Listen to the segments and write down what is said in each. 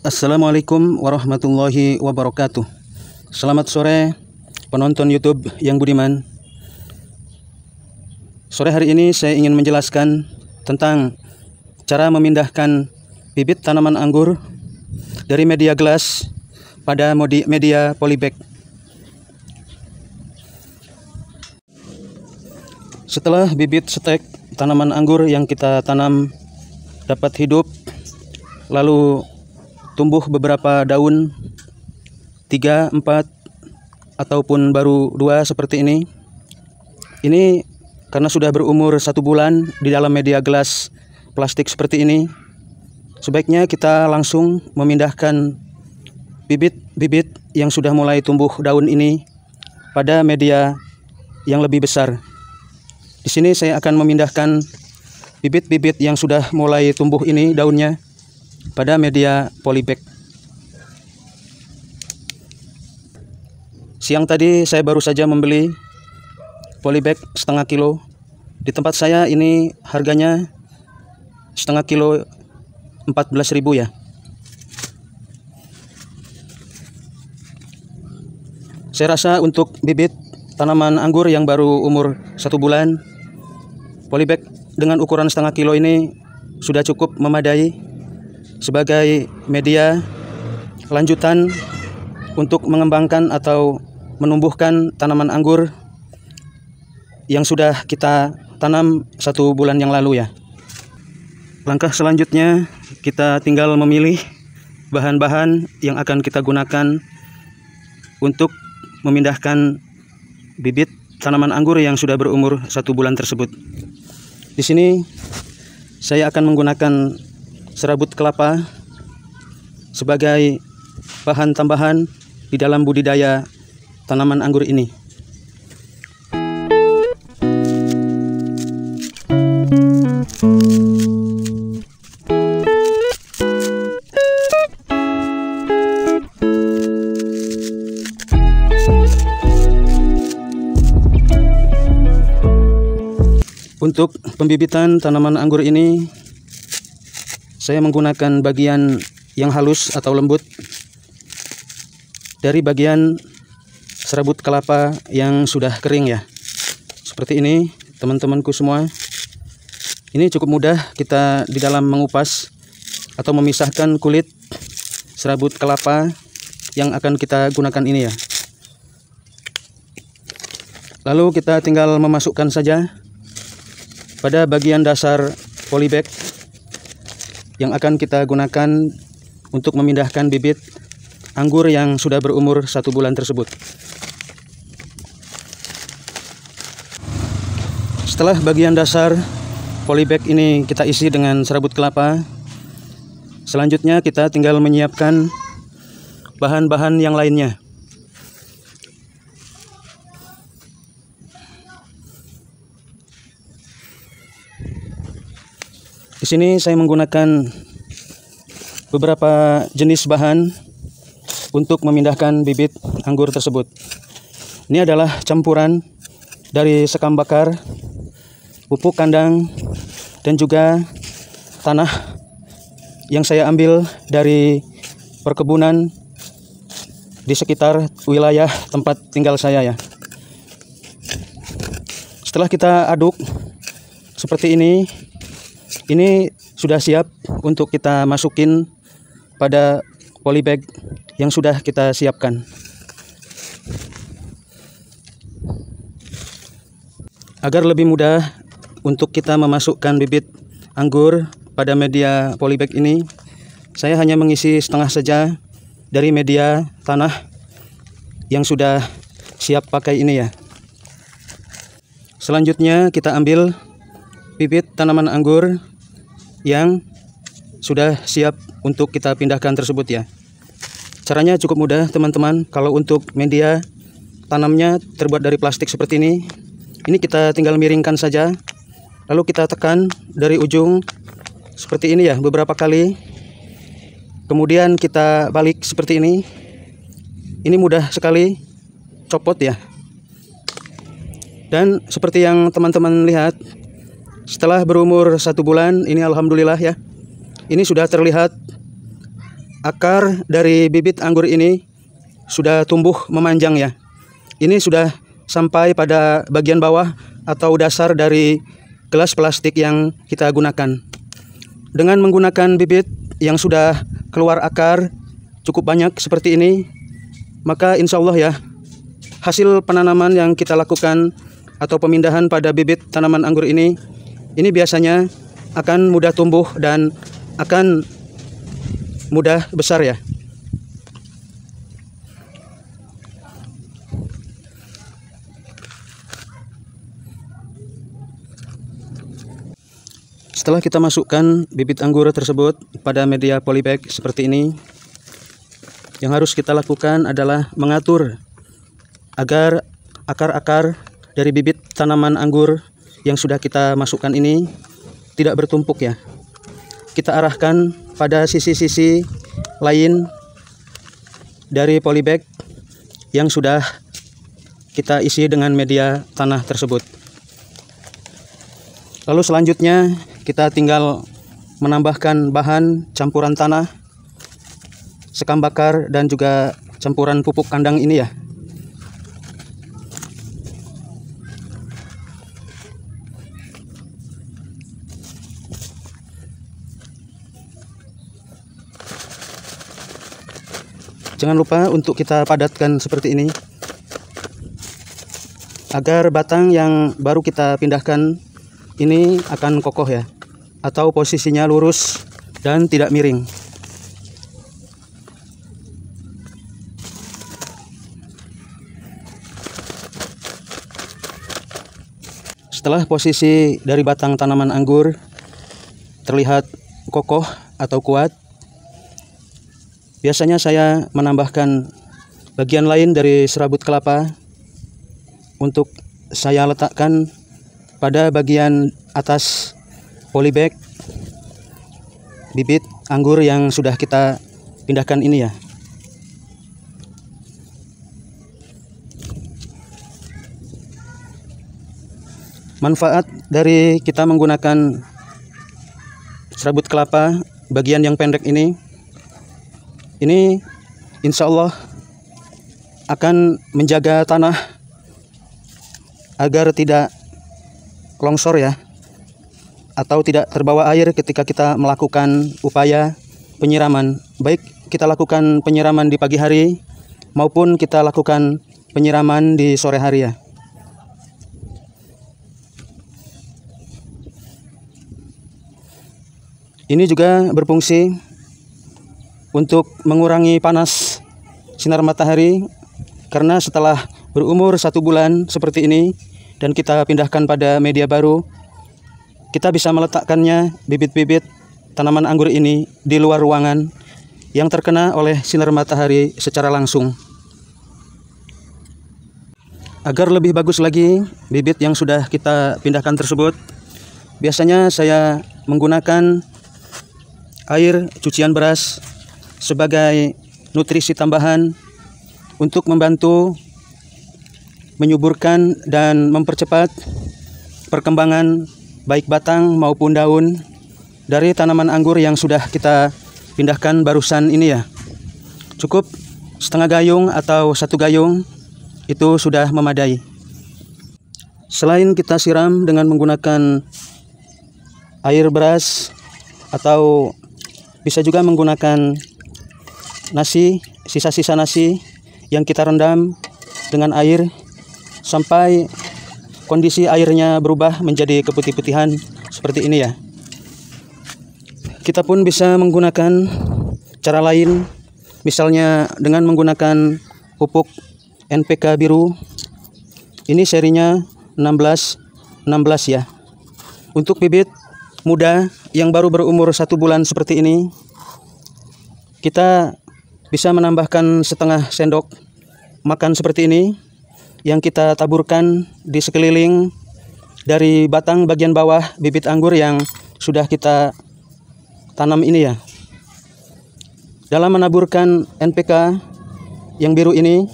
Assalamualaikum warahmatullahi wabarakatuh. Selamat sore penonton YouTube yang budiman. Sore hari ini saya ingin menjelaskan tentang cara memindahkan bibit tanaman anggur dari media gelas pada media polybag. Setelah bibit stek tanaman anggur yang kita tanam dapat hidup, lalu tumbuh beberapa daun 3, 4 ataupun baru 2 seperti ini. Ini karena sudah berumur 1 bulan di dalam media gelas plastik seperti ini, sebaiknya kita langsung memindahkan bibit-bibit yang sudah mulai tumbuh daun ini pada media yang lebih besar. Di sini saya akan memindahkan bibit-bibit yang sudah mulai tumbuh ini daunnya pada media polybag. Siang tadi saya baru saja membeli polybag setengah kilo. Di tempat saya ini harganya setengah kilo 14.000 ya. Saya rasa untuk bibit tanaman anggur yang baru umur 1 bulan, polybag dengan ukuran setengah kilo ini sudah cukup memadai sebagai media lanjutan untuk mengembangkan atau menumbuhkan tanaman anggur yang sudah kita tanam 1 bulan yang lalu ya. Langkah selanjutnya kita tinggal memilih bahan-bahan yang akan kita gunakan untuk memindahkan bibit tanaman anggur yang sudah berumur 1 bulan tersebut. Di sini saya akan menggunakan serabut kelapa sebagai bahan tambahan di dalam budidaya tanaman anggur ini. Untuk pembibitan tanaman anggur ini, saya menggunakan bagian yang halus atau lembut dari bagian serabut kelapa yang sudah kering ya. Seperti ini teman-temanku semua. Ini cukup mudah kita di dalam mengupas atau memisahkan kulit serabut kelapa yang akan kita gunakan ini ya. Lalu kita tinggal memasukkan saja pada bagian dasar polybag yang akan kita gunakan untuk memindahkan bibit anggur yang sudah berumur 1 bulan tersebut. Setelah bagian dasar polybag ini kita isi dengan serabut kelapa, selanjutnya kita tinggal menyiapkan bahan-bahan yang lainnya. Di sini saya menggunakan beberapa jenis bahan untuk memindahkan bibit anggur tersebut. Ini adalah campuran dari sekam bakar, pupuk kandang, dan juga tanah yang saya ambil dari perkebunan di sekitar wilayah tempat tinggal saya ya. Setelah kita aduk seperti ini sudah siap untuk kita masukin pada polybag yang sudah kita siapkan. Agar lebih mudah untuk kita memasukkan bibit anggur pada media polybag ini, saya hanya mengisi setengah saja dari media tanah yang sudah siap pakai ini ya. Selanjutnya kita ambil bibit tanaman anggur yang sudah siap untuk kita pindahkan tersebut ya. Caranya cukup mudah teman-teman. Kalau untuk media tanamnya terbuat dari plastik seperti ini kita tinggal miringkan saja, lalu kita tekan dari ujung seperti ini ya beberapa kali, kemudian kita balik seperti ini. Ini mudah sekali copot ya. Dan seperti yang teman-teman lihat, setelah berumur 1 bulan ini alhamdulillah ya, ini sudah terlihat akar dari bibit anggur ini sudah tumbuh memanjang ya. Ini sudah sampai pada bagian bawah atau dasar dari gelas plastik yang kita gunakan. Dengan menggunakan bibit yang sudah keluar akar cukup banyak seperti ini, maka insya Allah ya, hasil penanaman yang kita lakukan atau pemindahan pada bibit tanaman anggur ini biasanya akan mudah tumbuh dan akan mudah besar ya. Setelah kita masukkan bibit anggur tersebut pada media polybag seperti ini, yang harus kita lakukan adalah mengatur agar akar-akar dari bibit tanaman anggur yang sudah kita masukkan ini tidak bertumpuk ya. Kita arahkan pada sisi-sisi lain dari polybag yang sudah kita isi dengan media tanah tersebut. Lalu selanjutnya kita tinggal menambahkan bahan campuran tanah, sekam bakar, dan juga campuran pupuk kandang ini ya. Jangan lupa untuk kita padatkan seperti ini agar batang yang baru kita pindahkan ini akan kokoh ya, atau posisinya lurus dan tidak miring. Setelah posisi dari batang tanaman anggur terlihat kokoh atau kuat, biasanya saya menambahkan bagian lain dari serabut kelapa untuk saya letakkan pada bagian atas polybag bibit anggur yang sudah kita pindahkan ini ya. Manfaat dari kita menggunakan serabut kelapa bagian yang pendek ini insya Allah akan menjaga tanah agar tidak longsor ya, atau tidak terbawa air ketika kita melakukan upaya penyiraman. Baik kita lakukan penyiraman di pagi hari maupun kita lakukan penyiraman di sore hari ya. Ini juga berfungsi untuk mengurangi panas sinar matahari, karena setelah berumur 1 bulan seperti ini dan kita pindahkan pada media baru, kita bisa meletakkannya bibit-bibit tanaman anggur ini di luar ruangan yang terkena oleh sinar matahari secara langsung. Agar lebih bagus lagi bibit yang sudah kita pindahkan tersebut, biasanya saya menggunakan air cucian beras sebagai nutrisi tambahan untuk membantu menyuburkan dan mempercepat perkembangan baik batang maupun daun dari tanaman anggur yang sudah kita pindahkan barusan ini ya. Cukup setengah gayung atau 1 gayung itu sudah memadai. Selain kita siram dengan menggunakan air beras, atau bisa juga menggunakan nasi, sisa-sisa nasi yang kita rendam dengan air sampai kondisi airnya berubah menjadi keputih-putihan seperti ini ya. Kita pun bisa menggunakan cara lain, misalnya dengan menggunakan pupuk NPK biru. Ini serinya 16 ya. Untuk bibit muda yang baru berumur 1 bulan seperti ini, kita bisa menambahkan setengah sendok makan seperti ini yang kita taburkan di sekeliling dari batang bagian bawah bibit anggur yang sudah kita tanam ini ya. Dalam menaburkan NPK yang biru ini,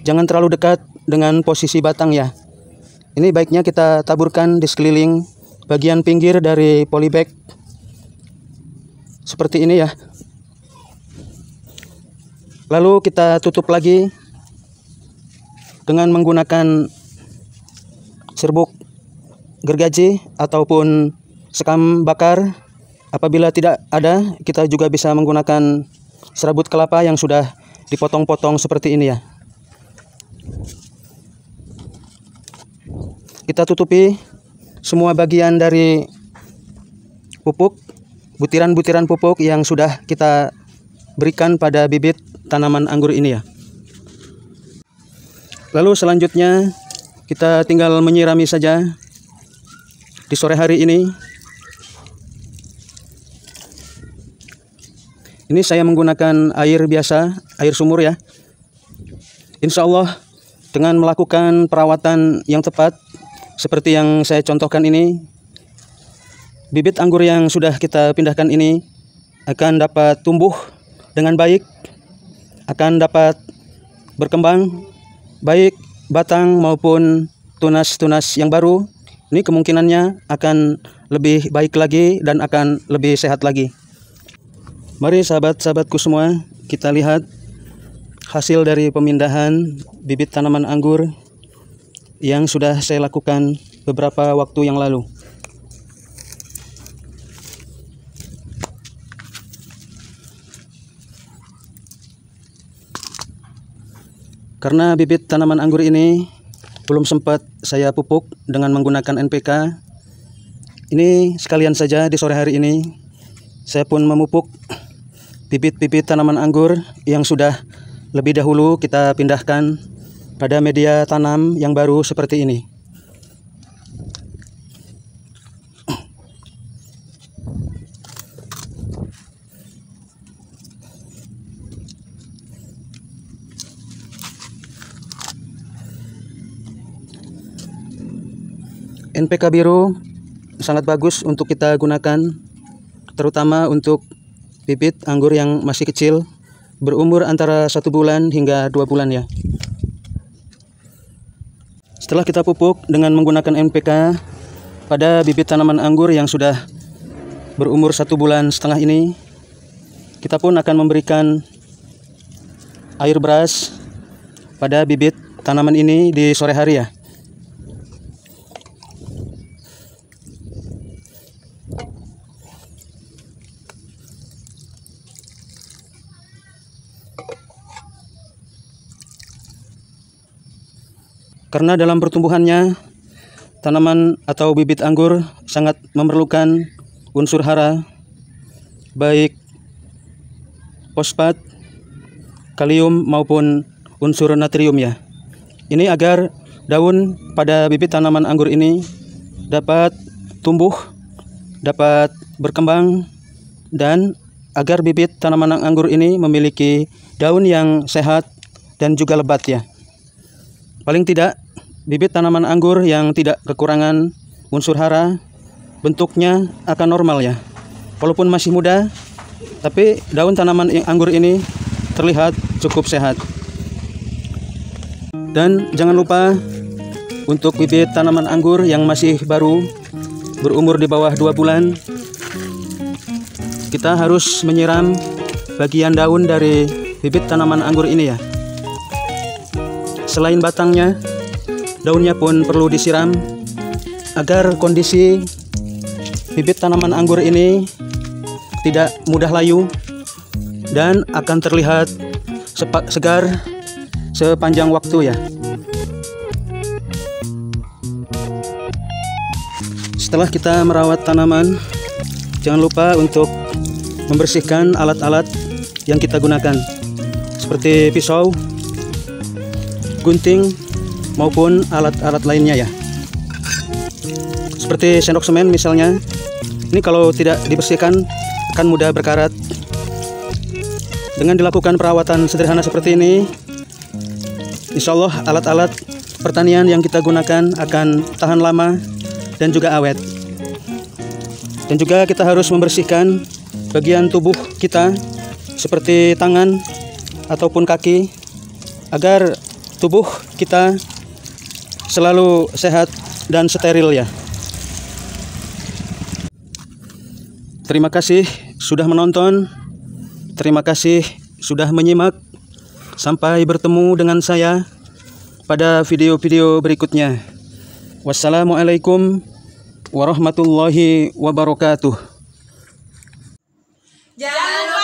jangan terlalu dekat dengan posisi batang ya. Ini baiknya kita taburkan di sekeliling bagian pinggir dari polybag seperti ini ya. Lalu kita tutup lagi dengan menggunakan serbuk gergaji ataupun sekam bakar. Apabila tidak ada, kita juga bisa menggunakan serabut kelapa yang sudah dipotong-potong seperti ini ya. Kita tutupi semua bagian dari pupuk, butiran-butiran pupuk yang sudah kita berikan pada bibit tanaman anggur ini ya. Lalu selanjutnya kita tinggal menyirami saja di sore hari ini. Ini saya menggunakan air biasa, air sumur ya. Insya Allah dengan melakukan perawatan yang tepat seperti yang saya contohkan ini, bibit anggur yang sudah kita pindahkan ini akan dapat tumbuh dengan baik, akan dapat berkembang baik batang maupun tunas-tunas yang baru. Ini kemungkinannya akan lebih baik lagi dan akan lebih sehat lagi. Mari sahabat-sahabatku semua, kita lihat hasil dari pemindahan bibit tanaman anggur yang sudah saya lakukan beberapa waktu yang lalu. Karena bibit tanaman anggur ini belum sempat saya pupuk dengan menggunakan NPK, ini sekalian saja di sore hari ini saya pun memupuk bibit-bibit tanaman anggur yang sudah lebih dahulu kita pindahkan pada media tanam yang baru seperti ini. NPK biru sangat bagus untuk kita gunakan, terutama untuk bibit anggur yang masih kecil, berumur antara 1 bulan hingga 2 bulan ya. Setelah kita pupuk dengan menggunakan NPK pada bibit tanaman anggur yang sudah berumur 1,5 bulan ini, kita pun akan memberikan air beras pada bibit tanaman ini di sore hari ya. Karena dalam pertumbuhannya, tanaman atau bibit anggur sangat memerlukan unsur hara, baik fosfat, kalium maupun unsur natrium ya. Ini agar daun pada bibit tanaman anggur ini dapat tumbuh, dapat berkembang, dan agar bibit tanaman anggur ini memiliki daun yang sehat dan juga lebat ya. Paling tidak, bibit tanaman anggur yang tidak kekurangan unsur hara, bentuknya akan normal ya. Walaupun masih muda, tapi daun tanaman anggur ini terlihat cukup sehat. Dan jangan lupa untuk bibit tanaman anggur yang masih baru, berumur di bawah 2 bulan, kita harus menyiram bagian daun dari bibit tanaman anggur ini ya. Selain batangnya, daunnya pun perlu disiram agar kondisi bibit tanaman anggur ini tidak mudah layu dan akan terlihat segar sepanjang waktu ya. Setelah kita merawat tanaman, jangan lupa untuk membersihkan alat-alat yang kita gunakan seperti pisau, gunting maupun alat-alat lainnya ya. Seperti sendok semen misalnya, ini kalau tidak dibersihkan akan mudah berkarat. Dengan dilakukan perawatan sederhana seperti ini, insya Allah alat-alat pertanian yang kita gunakan akan tahan lama dan juga awet. Dan juga kita harus membersihkan bagian tubuh kita seperti tangan ataupun kaki agar tubuh kita selalu sehat dan steril ya. Terima kasih sudah menonton. Terima kasih sudah menyimak Sampai bertemu dengan saya pada video-video berikutnya. Wassalamualaikum warahmatullahi wabarakatuh. Jangan